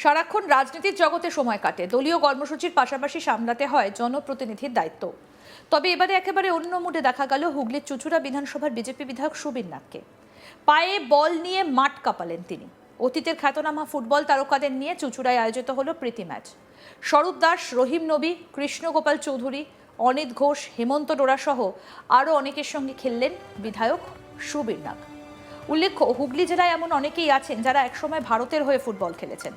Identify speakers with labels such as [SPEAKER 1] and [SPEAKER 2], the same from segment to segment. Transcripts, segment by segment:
[SPEAKER 1] সারাক্ষণ রাজনীতির জগতে সময় কাটে, দলীয় কর্মসূচির পাশাপাশি সামলাতে হয় জনপ্রতিনিধির দায়িত্ব। তবে এবারে একেবারে অন্য মুডে দেখা গেল হুগলির চুঁচুড়া বিধানসভার বিজেপি বিধায়ক সুবীর নাগকে। পায়ে বল নিয়ে মাঠ কাঁপালেন তিনি। অতীতের খ্যাতনামা ফুটবল তারকাদের নিয়ে চুঁচুড়ায় আয়োজিত হলো প্রীতি ম্যাচ। স্বরূপ দাস, রহিম নবী, কৃষ্ণগোপাল চৌধুরী, অনিত ঘোষ, হেমন্ত ডোরা সহ আরও অনেকের সঙ্গে খেললেন বিধায়ক সুবীর নাগ। উল্লেখ্য, হুগলি জেলায় এমন অনেকেই আছেন যারা একসময় ভারতের হয়ে ফুটবল খেলেছেন।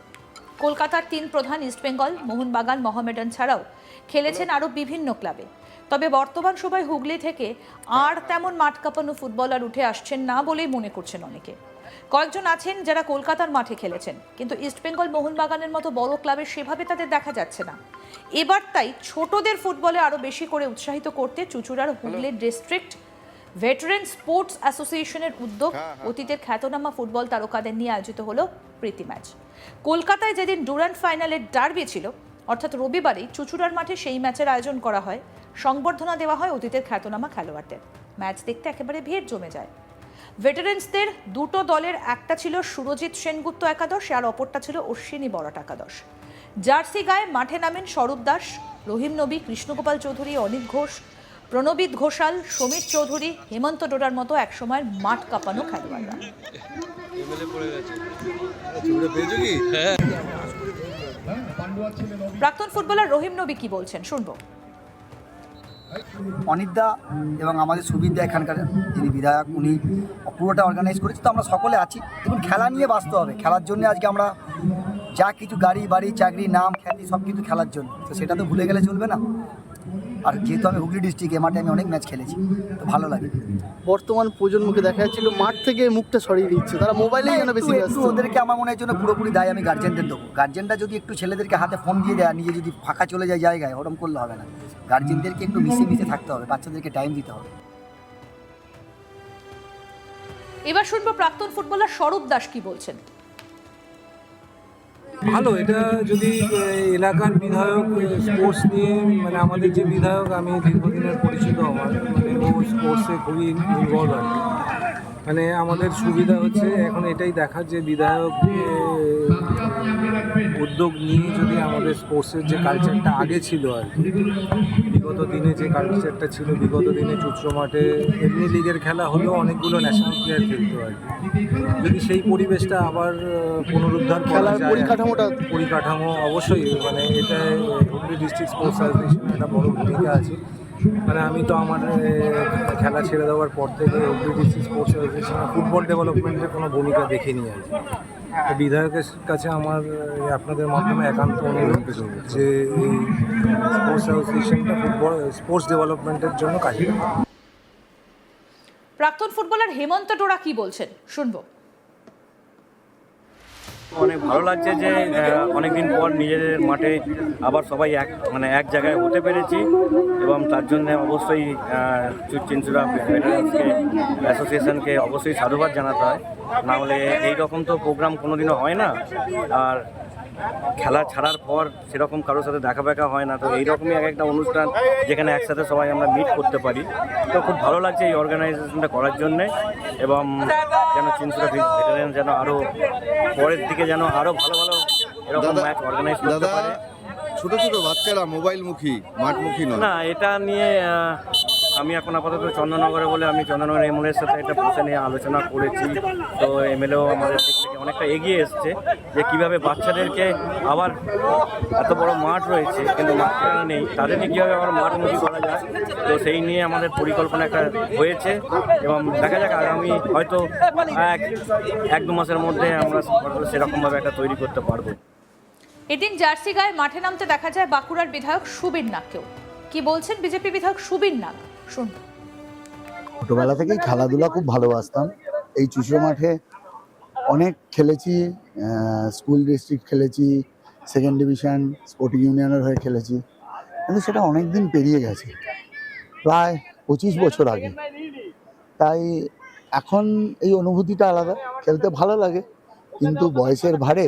[SPEAKER 1] কলকাতার তিন প্রধান ইস্টবেঙ্গল, মোহনবাগান, মহামেডান ছাড়াও খেলেছেন আরও বিভিন্ন ক্লাবে। তবে বর্তমান সময় হুগলি থেকে আর তেমন মাঠ কাঁপানো ফুটবলার উঠে আসছেন না বলেই মনে করছেন অনেকে। কয়েকজন আছেন যারা কলকাতার মাঠে খেলেছেন, কিন্তু ইস্টবেঙ্গল, মোহনবাগানের মতো বড় ক্লাবে সেভাবে তাদের দেখা যাচ্ছে না। এবার তাই ছোটদের ফুটবলে আরও বেশি করে উৎসাহিত করতে চুঁচুড়ার হুগলি ডিস্ট্রিক্ট ভেটারেন স্পোর্টস অ্যাসোসিয়েশনের উদ্যোগ অতীতের খ্যাতনামা ফুটবল তারকাদের নিয়ে আয়োজিত হলো প্রীতি ম্যাচ। কলকাতায় যেদিন ডুরান্ড ফাইনালের ডার্বি ছিল, অর্থাৎ রবিবারেই চুঁচুড়ার মাঠে সেই ম্যাচের আয়োজন করা হয়। সংবর্ধনা দেওয়া হয় অতীতের খ্যাতনামা খেলোয়াড়দের। ম্যাচ দেখতে একেবারে ভিড় জমে যায়। ভেটারেন্সদের দুটো দলের একটা ছিল সুরজিৎ সেনগুপ্ত একাদশ, আর অপরটা ছিল অশ্বিনী বরাট একাদশ। জার্সি গায়ে মাঠে নামেন স্বরূপ দাস, রহিম নবী, কৃষ্ণগোপাল চৌধুরী, অনিত ঘোষ, প্রণবিত ঘোষাল, সমীর চৌধুরী, হেমন্ত ডোরার মতো একসময়ের মাঠ কাঁপানো খেলোয়াড়রা। প্রাক্তন ফুটবলার রহিম নবী কি বলছেন শুনবো।
[SPEAKER 2] অনিতদা এবং আমাদের সুবিরদা এখানকার যিনি বিধায়ক, উনি পুরোটা অর্গানাইজ করেছে। তো আমরা সকলে আছি। দেখুন, খেলা নিয়ে বাঁচতে হবে। খেলার জন্য আজকে আমরা যা কিছু গাড়ি বাড়ি চাকরি নাম খ্যাতি সব কিছু খেলার জন্য, তো সেটা তো ভুলে গেলে চলবে না। আর যেহেতু আমি হুগলি ডিস্ট্রিক্ট, এ মাঠে আমি অনেক ম্যাচ খেলেছি, তো ভালো লাগে।
[SPEAKER 3] বর্তমান প্রজন্মকে দেখা যাচ্ছিল মাঠ থেকে মুখটা সরিয়ে দিচ্ছে, তারা মোবাইলেই যেন বেশি ব্যস্ত।
[SPEAKER 2] ওদেরকে আমার মনে হয় জন্য পুরোপুরি দায় আমি গার্জেনদের দেবো। গার্জেনরা যদি একটু ছেলেদেরকে হাতে ফোন দিয়ে দেয়, নিজে যদি ফাঁকা চলে যায় জায়গায়, ওরকম করলে হবে না। গার্জেনদেরকে একটু মিশে থাকতে হবে, বাচ্চাদেরকে টাইম দিতে হবে।
[SPEAKER 1] এবার শুনবো প্রাক্তন ফুটবলার স্বরূপ দাস কি বলছেন।
[SPEAKER 4] ভালো, এটা যদি এলাকার বিধায়ক স্পোর্টস নিয়ে, মানে আমাদের যে বিধায়ক, আমি দীর্ঘদিনের পরিচিত, আমার মানে ও স্পোর্টসে খুবই ইনভলভ আর কি। মানে আমাদের সুবিধা হচ্ছে এখন এটাই দেখার যে বিধায়ক উদ্যোগ নিয়ে যদি আমাদের স্পোর্টসের যে কালচারটা আগে ছিল আর কি, বিগত দিনে যে কালচারটা ছিল, বিগত দিনে চুঁচুড়া মাঠে এমনি লিগের খেলা হলেও অনেকগুলো ন্যাশনাল প্লেয়ার খেলতো আর কি। যদি সেই পরিবেশটা আবার পুনরুদ্ধার করা যায়, পরিকাঠামো অবশ্যই, মানে এটা হুগলি ডিস্ট্রিক্ট স্পোর্টস অ্যাসোসিয়েশনের একটা বড় ভূমিকা আছে। মানে আমি তো আমার খেলা ছেড়ে দেওয়ার পর থেকে হুগলি ডিস্ট্রিক্ট স্পোর্টস অ্যাসোসিয়েশনের ফুটবল ডেভেলপমেন্টের কোনো ভূমিকা দেখিনি আর কি। বিধায়কের কাছে আমার আপনাদের মাধ্যমে একান্ত অনুরোধ যে এই স্পোর্টস অ্যাসোসিয়েশনটা ফুটবল স্পোর্টস ডেভেলপমেন্টের জন্য কাজ করে।
[SPEAKER 1] প্রাক্তন ফুটবলার হেমন্ত ডোরা কি বলছেন শুনবো।
[SPEAKER 5] অনেক ভালো লাগছে যে অনেকদিন পর নিজেদের মাঠে আবার সবাই এক জায়গায় হতে পেরেছি, এবং তার জন্য অবশ্যই চুঁচুড়া ভেটারেন্সকে অ্যাসোসিয়েশনকে অবশ্যই সাধুবাদ জানাতে হয়। না হলে এইরকম তো প্রোগ্রাম কোনোদিনও হয় না, আর খেলা ছাড়ার পর সেরকম কারোর সাথে দেখা হয় না। তো এইরকমই একটা অনুষ্ঠান যেখানে একসাথে সবাই আমরা মিট করতে পারি, তো খুব ভালো লাগছে এই অর্গানাইজেশনটা করার জন্যে। এবং যেন চুঁচুড়া ভেটারেন্স যেন আরও পরের দিকে যেন আরও ভালো ভালো এরকম ম্যাচ অর্গানাইজ করতে পারে।
[SPEAKER 6] ছোট ছোট বাচ্চারা মোবাইলমুখী, মাঠমুখী নয়।
[SPEAKER 5] না, এটা নিয়ে আমি এখন আপাতত চন্দননগরে বলে আমি চন্দননগর এমএলএর সাথে একটা বসে নিয়ে আলোচনা করেছি। তো এমএলএও আমাদের দিক থেকে অনেকটা এগিয়ে এসছে যে কীভাবে বাচ্চাদেরকে আবার, এত বড় মাঠ রয়েছে কিন্তু মাঠটা নেই, তাদেরকে কীভাবে আবার মাঠমুখী করা যায়, তো সেই নিয়ে আমাদের পরিকল্পনা একটা হয়েছে। এবং দেখা যাক আগামী হয়তো এক দু মাসের মধ্যে আমরা সেরকমভাবে একটা তৈরি করতে পারবো।
[SPEAKER 1] এদিন জার্সি গায়ে মাঠে নামতে দেখা যায় বাঁকুড়ার বিধায়ক সুবীর নাগকেও। কি বলছেন বিজেপি বিধায়ক সুবীর নাগ শুনবো।
[SPEAKER 7] ছোটবেলা থেকেই খেলাধুলা খুব ভালোবাসতাম। এই চুঁচুড়া মাঠে অনেক খেলেছি, স্কুল ডিস্ট্রিক্ট খেলেছি, সেকেন্ড ডিভিশন স্পোর্টিং ইউনিয়নের হয়ে খেলেছি, কিন্তু সেটা অনেক দিন পেরিয়ে গেছে, প্রায় 25 বছর আগে। তাই এখন এই অনুভূতিটা আলাদা, খেলতে ভালো লাগে, কিন্তু বয়সের ভারে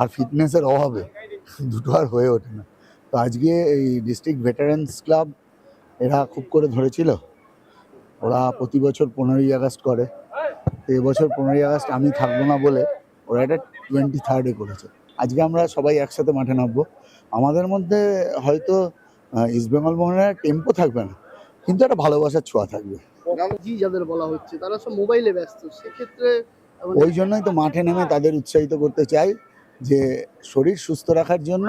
[SPEAKER 7] আর ফিটনেসের অভাবে দুটো আর হয়ে ওঠে না। তো আজকে এই ডিস্ট্রিক্ট ভেটারেন্স ক্লাব এরা খুব করে ধরেছিল, ওরা প্রতি বছর 15ই আগস্ট করে। তো এবছর 15ই আগস্ট আমি থাকবো না বলে ওরা এটা 23 করেছে। আজকে আমরা সবাই একসাথে মাঠে নামবো। আমাদের মধ্যে হয়তো ইস্টবেঙ্গল মোহনের টেম্পো থাকবে না, কিন্তু একটা ভালোবাসার ছোঁয়া থাকবে।
[SPEAKER 3] জি যাদের বলা হচ্ছে তারা সব মোবাইলে ব্যস্ত, সেক্ষেত্রে
[SPEAKER 7] ওই জন্যই তো মাঠে নেমে তাদের উৎসাহিত করতে চাই যে শরীর সুস্থ রাখার জন্য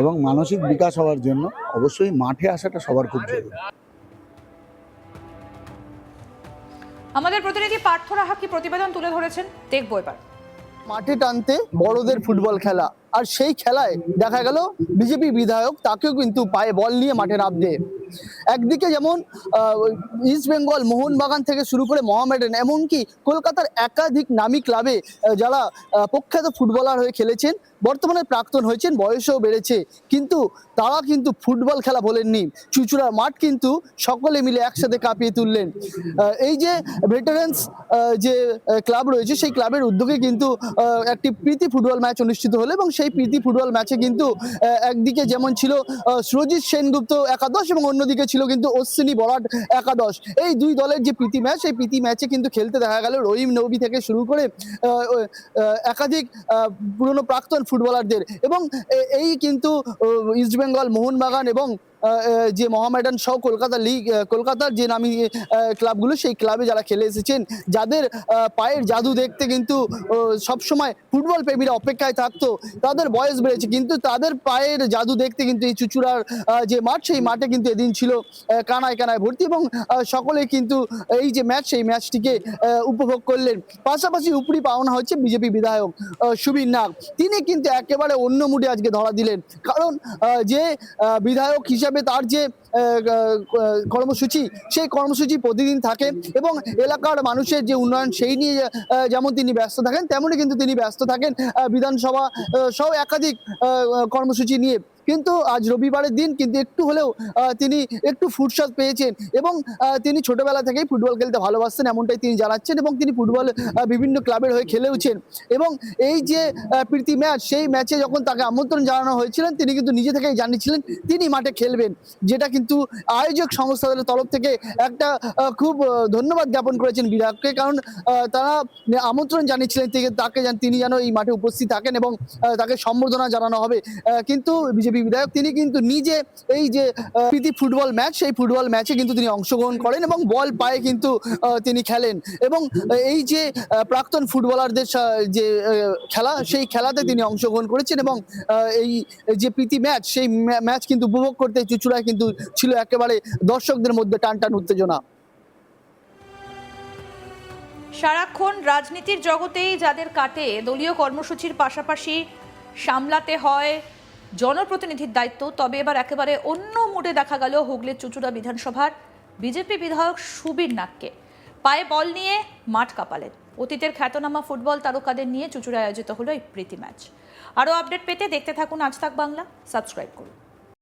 [SPEAKER 7] এবং মানসিক বিকাশ হওয়ার জন্য অবশ্যই মাঠে আসাটা সবার খুব জরুরি।
[SPEAKER 1] আমাদের প্রতিনিধি পার্থ রাহা কি প্রতিবেদন তুলে ধরেছেন দেখবো এবার।
[SPEAKER 3] মাঠে টানতে বড়দের ফুটবল খেলা, আর সেই খেলায় দেখা গেল বিজেপি বিধায়ক তাকেও কিন্তু পায়ে বল নিয়ে মাঠে নামতে। একদিকে যেমন ইস্ট বেঙ্গল মোহনবাগান থেকে শুরু করে মোহামেডান, এমনকি কলকাতার একাধিক নামী ক্লাবে যারা প্রখ্যাত ফুটবলার হয়ে খেলেছেন, বর্তমানে প্রাক্তন হয়েছেন, বয়সও বেড়েছে, কিন্তু তারা কিন্তু ফুটবল খেলা বলেননি। চুঁচুড়ার মাঠ কিন্তু সকলে মিলে একসাথে কাঁপিয়ে তুললেন। এই যে ভেটারেন্স যে ক্লাব রয়েছে, সেই ক্লাবের উদ্যোগে কিন্তু একটি প্রীতি ফুটবল ম্যাচ অনুষ্ঠিত হলো, এবং সেই প্রীতি ফুটবল ম্যাচে কিন্তু একদিকে যেমন ছিল সুরজিৎ সেনগুপ্ত একাদশ এবং অন্যদিকে ছিল কিন্তু অশ্বিনী বরাট একাদশ। এই দুই দলের যে প্রীতি ম্যাচ, সেই প্রীতি ম্যাচে কিন্তু খেলতে দেখা গেল রহিম নবী থেকে শুরু করে একাধিক পুরনো প্রাক্তন ফুটবলারদের, এবং এই কিন্তু ইস্টবেঙ্গল মোহনবাগান এবং যে মোহামেডান সহ কলকাতার যে নামী ক্লাবগুলো, সেই ক্লাবে যারা খেলে এসেছেন, যাদের পায়ের জাদু দেখতে কিন্তু সবসময় ফুটবল প্রেমীরা অপেক্ষায় থাকতো, তাদের বয়স বেড়েছে, কিন্তু তাদের পায়ের জাদু দেখতে কিন্তু এই চুঁচুড়ার যে মাঠ, সেই মাঠে কিন্তু এদিন ছিল কানায় কানায় ভর্তি, এবং সকলে কিন্তু এই যে ম্যাচ, সেই ম্যাচটিকে উপভোগ করলেন। পাশাপাশি উপরি পাওনা হচ্ছে বিজেপি বিধায়ক সুবীর নাগ, তিনি কিন্তু একেবারে অন্য মুডে আজকে ধরা দিলেন, কারণ যে বিধায়ক হিসাবে তার যে কর্মসূচি, সেই কর্মসূচি প্রতিদিন থাকে, এবং এলাকার মানুষের যে উন্নয়ন সেই নিয়ে যেমন তিনি ব্যস্ত থাকেন, তেমনই কিন্তু তিনি ব্যস্ত থাকেন বিধানসভা সহ একাধিক কর্মসূচি নিয়ে। কিন্তু আজ রবিবারের দিন কিন্তু একটু হলেও তিনি একটু ফুরসত পেয়েছেন, এবং তিনি ছোটবেলা থেকেই ফুটবল খেলতে ভালোবাসতেন, এমনটাই তিনি জানাচ্ছেন, এবং তিনি ফুটবল বিভিন্ন ক্লাবের হয়ে খেলেওছেন। এবং এই যে প্রীতি ম্যাচ, সেই ম্যাচে যখন তাকে আমন্ত্রণ জানানো হয়েছিলেন, তিনি কিন্তু নিজে থেকেই জানিয়েছিলেন তিনি মাঠে খেলবেন, যেটা কিন্তু আয়োজক সংস্থাদের তরফ থেকে একটা খুব ধন্যবাদ জ্ঞাপন করেছেন বিধায়ককে, কারণ তারা আমন্ত্রণ জানিয়েছিলেন তাকে তিনি যেন এই মাঠে উপস্থিত থাকেন এবং তাকে সম্বর্ধনা জানানো হবে। কিন্তু বিজেপি বিধায়ক তিনি কিন্তু নিজে এই যে প্রীতি ফুটবল ম্যাচ, সেই ফুটবল ম্যাচে কিন্তু তিনি অংশগ্রহণ করেন এবং বল পায়ে কিন্তু তিনি খেলেন, এবং এই যে প্রাক্তন ফুটবলারদের যে খেলা, সেই খেলাতে তিনি অংশগ্রহণ করেছেন, এবং এই যে প্রীতি ম্যাচ, সেই ম্যাচ কিন্তু উপভোগ করতে চুঁচুড়ায় কিন্তু ছিল একেবারে দর্শকদের মধ্যে টান টান উত্তেজনা।
[SPEAKER 1] সারাক্ষণ রাজনীতির জগতেই যাদের কাটে, দলীয় কর্মসূচির পাশাপাশি সামলাতে হয় জনপ্রতিনিধির দায়িত্ব, তবে এবার একেবারে অন্য মুডে দেখা গেল হুগলির চুঁচুড়া বিধানসভার বিজেপি বিধায়ক সুবীর নাগকে। পায়ে বল নিয়ে মাঠ কাঁপালেন। অতীতের খ্যাতনামা ফুটবল তারকাদের নিয়ে চুঁচুড়ায় আয়োজিত হলো এই প্রীতি ম্যাচ। আরও আপডেট পেতে দেখতে থাকুন আজ তাক বাংলা, সাবস্ক্রাইব করুন।